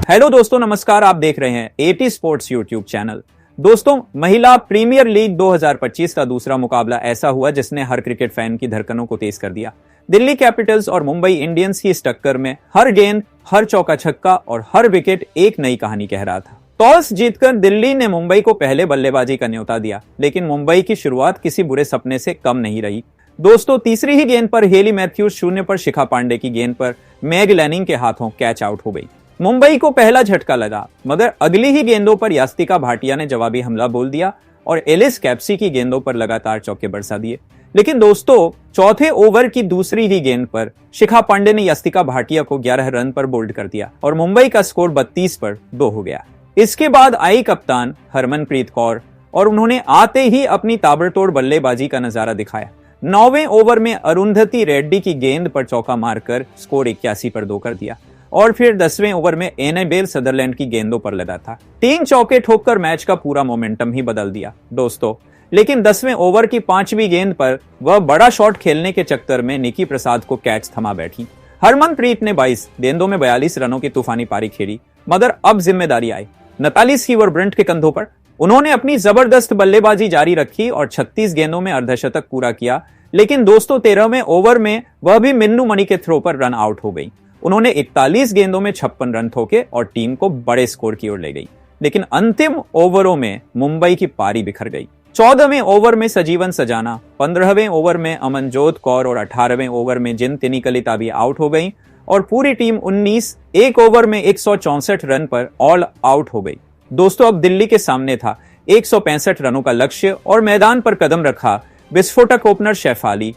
Hello दोस्तों, नमस्कार। आप देख रहे हैं एटी स्पोर्ट्स यूट्यूब चैनल। दोस्तों, महिला प्रीमियर लीग 2025 का दूसरा मुकाबला ऐसा हुआ जिसने हर क्रिकेट फैन की धड़कनों को तेज कर दिया। दिल्ली कैपिटल्स और मुंबई इंडियंस की इस टक्कर में हर गेंद, हर चौका छक्का और हर विकेट एक नई कहानी कह रहा था। टॉस जीतकर दिल्ली ने मुंबई को पहले बल्लेबाजी का न्योता दिया, लेकिन मुंबई की शुरुआत किसी बुरे सपने से कम नहीं रही। दोस्तों, तीसरी ही गेंद पर हेली मैथ्यूज शून्य पर शिखा पांडे की गेंद पर मैग लैनिंग के हाथों कैच आउट हो गई। मुंबई को पहला झटका लगा, मगर अगली ही गेंदों पर यास्तिका भाटिया ने जवाबी हमला बोल दिया और एलिस कैप्सी की गेंदों पर लगातार चौके बरसा दिए। लेकिन दोस्तों, चौथे ओवर की दूसरी ही गेंद पर शिखा पांडे ने यास्तिका भाटिया को 11 रन पर बोल्ड कर दिया और मुंबई का स्कोर 32 पर 2 हो गया। इसके बाद आई कप्तान हरमनप्रीत कौर और उन्होंने आते ही अपनी ताबड़तोड़ बल्लेबाजी का नजारा दिखाया। 9वें ओवर में अरुंधति रेड्डी की गेंद पर चौका मारकर स्कोर 81 पर 2 कर दिया और फिर 10वें ओवर में एनाबेल सदरलैंड की गेंदों पर लगा था। 3 चौके ठोककर मैच का पूरा मोमेंटम ही बदल दिया दोस्तों। लेकिन 10वें ओवर की 5वीं गेंद पर वह बड़ा शॉट खेलने के चक्कर में निकी प्रसाद को कैच थमा बैठी। हरमनप्रीत ने 22 गेंदों में 42 रनों की तूफानी पारी खेली, मगर अब जिम्मेदारी आई नताली स्कीवर ब्रंट के कंधों पर। उन्होंने अपनी जबरदस्त बल्लेबाजी जारी रखी और 36 गेंदों में अर्धशतक पूरा किया। लेकिन दोस्तों, 13वें ओवर में वह भी मिन्नू मणि के थ्रो पर रन आउट हो गई। उन्होंने 41 गेंदों में 56 रन ठोके और टीम को बड़े स्कोर की ओर ले गई। लेकिन अंतिम ओवरों में मुंबई की पारी बिखर गई। 14वें ओवर में सजीवन सजाना, 15वें ओवर में अमनजोत कौर और 18वें ओवर में जिन तिनिकलिता भी आउट हो गई और पूरी टीम 19 एक ओवर में 164 रन पर ऑल आउट हो गई। दोस्तों, अब दिल्ली के सामने था 165 रनों का लक्ष्य और मैदान पर कदम रखा विस्फोटक ओपनर शेफाली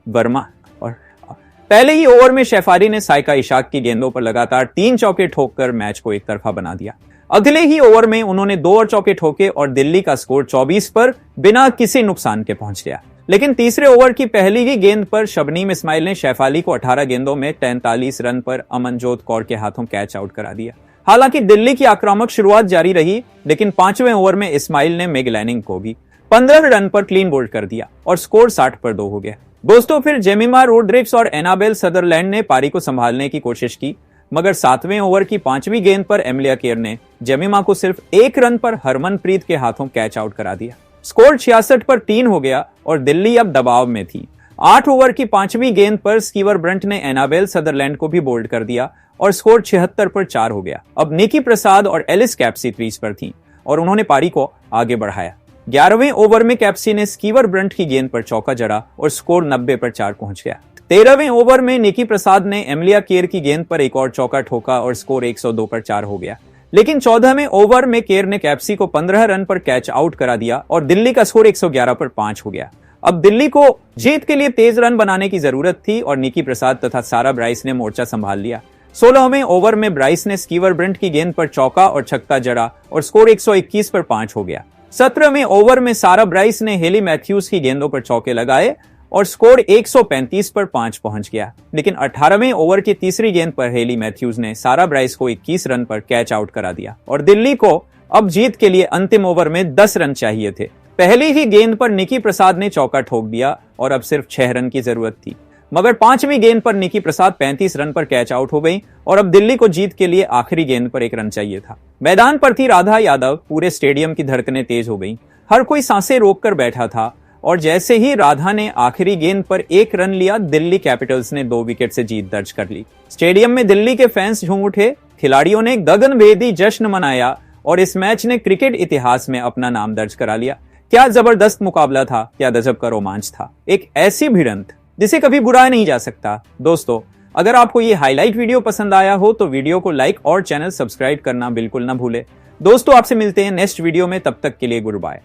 वर्मा। और पहले ही ओवर में शेफाली ने साइका इशाक की गेंदों पर लगातार 3 चौके ठोककर मैच को एक तरफा बना दिया। अगले ही ओवर में उन्होंने 2 और चौके ठोके और दिल्ली का स्कोर 24 पर बिना किसी नुकसान के पहुंच गया। लेकिन तीसरे ओवर की पहली ही गेंद पर शबनीम इस्माइल ने शेफाली को 18 गेंदों में 43 रन पर अमनजोत कौर के हाथों कैच आउट करा दिया। हालांकि दिल्ली की आक्रामक शुरुआत जारी रही, लेकिन 5वें ओवर में इस्माइल ने मैग लैनिंग को भी 15 रन पर क्लीन बोल्ड कर दिया और स्कोर 60 पर 2 हो गया। दोस्तों, फिर जेमिमा रोड्रिग्स और एनाबेल सदरलैंड ने पारी को संभालने की कोशिश की, मगर 7वें ओवर की 5वीं गेंद पर एमिलिया केयर ने जेमिमा को सिर्फ 1 रन पर हरमनप्रीत के हाथों कैच आउट करा दिया। स्कोर 66 पर 3 हो गया और दिल्ली अब दबाव में थी। 8 ओवर की 5वीं गेंद पर स्कीवर ब्रंट ने एनाबेल सदरलैंड को भी बोल्ड कर दिया और स्कोर 76 पर 4 हो गया। अब निकी प्रसाद और एलिस कैप्सी क्रीज पर थीं और उन्होंने पारी को आगे बढ़ाया। 11वें ओवर में कैप्सी ने स्कीवर ब्रंट की गेंद पर चौका जड़ा और स्कोर 90 पर 4 पहुंच गया। 13वें ओवर में निकी प्रसाद ने एमिलिया केयर की गेंद पर एक और चौका ठोका और स्कोर 102 पर 4 हो गया। लेकिन 14वें ओवर में केयर ने कैप्सी को 15 रन पर कैच आउट करा दिया और दिल्ली का स्कोर 111 पर 5 हो गया। अब दिल्ली को जीत के लिए तेज रन बनाने की जरूरत थी और निकी प्रसाद तथा सारा ब्राइस ने मोर्चा संभाल लिया। 16वें ओवर में ब्राइस ने स्कीवर ब्रंट की गेंद पर चौका और छक्का जड़ा और स्कोर 121 पर 5 हो गया। 17वें ओवर में सारा ब्राइस ने हेली मैथ्यूज की गेंदों पर चौके लगाए और स्कोर 135 पर 5 पहुंच गया। लेकिन 18वें ओवर की तीसरी गेंद पर हेली मैथ्यूज ने सारा ब्राइस को 21 रन पर कैच आउट करा दिया और दिल्ली को अब जीत के लिए अंतिम ओवर में 10 रन चाहिए थे। पहली ही गेंद पर निकी प्रसाद ने चौका ठोक दिया और अब सिर्फ 6 रन की जरूरत थी, मगर 5वीं गेंद पर निकी प्रसाद 35 रन पर कैच आउट हो गई और अब दिल्ली को जीत के लिए आखिरी गेंद पर 1 रन चाहिए था। मैदान पर थी राधा यादव। पूरे स्टेडियम की धड़कनें तेज हो गईं। हर कोई सांसें रोककर बैठा था और जैसे ही राधा ने आखिरी गेंद पर 1 रन लिया, दिल्ली कैपिटल्स ने 2 विकेट से जीत दर्ज कर ली। स्टेडियम में दिल्ली के फैंस झूम उठे। खिलाड़ियों ने गगनभेदी जश्न मनाया और इस मैच ने क्रिकेट इतिहास में अपना नाम दर्ज करा लिया। क्या जबरदस्त मुकाबला था, क्या गजब का रोमांच था। एक ऐसी भिड़ंत जिसे कभी बुराया नहीं जा सकता। दोस्तों, अगर आपको ये हाईलाइट वीडियो पसंद आया हो तो वीडियो को लाइक और चैनल सब्सक्राइब करना बिल्कुल ना भूले। दोस्तों, आपसे मिलते हैं नेक्स्ट वीडियो में। तब तक के लिए गुड बाय।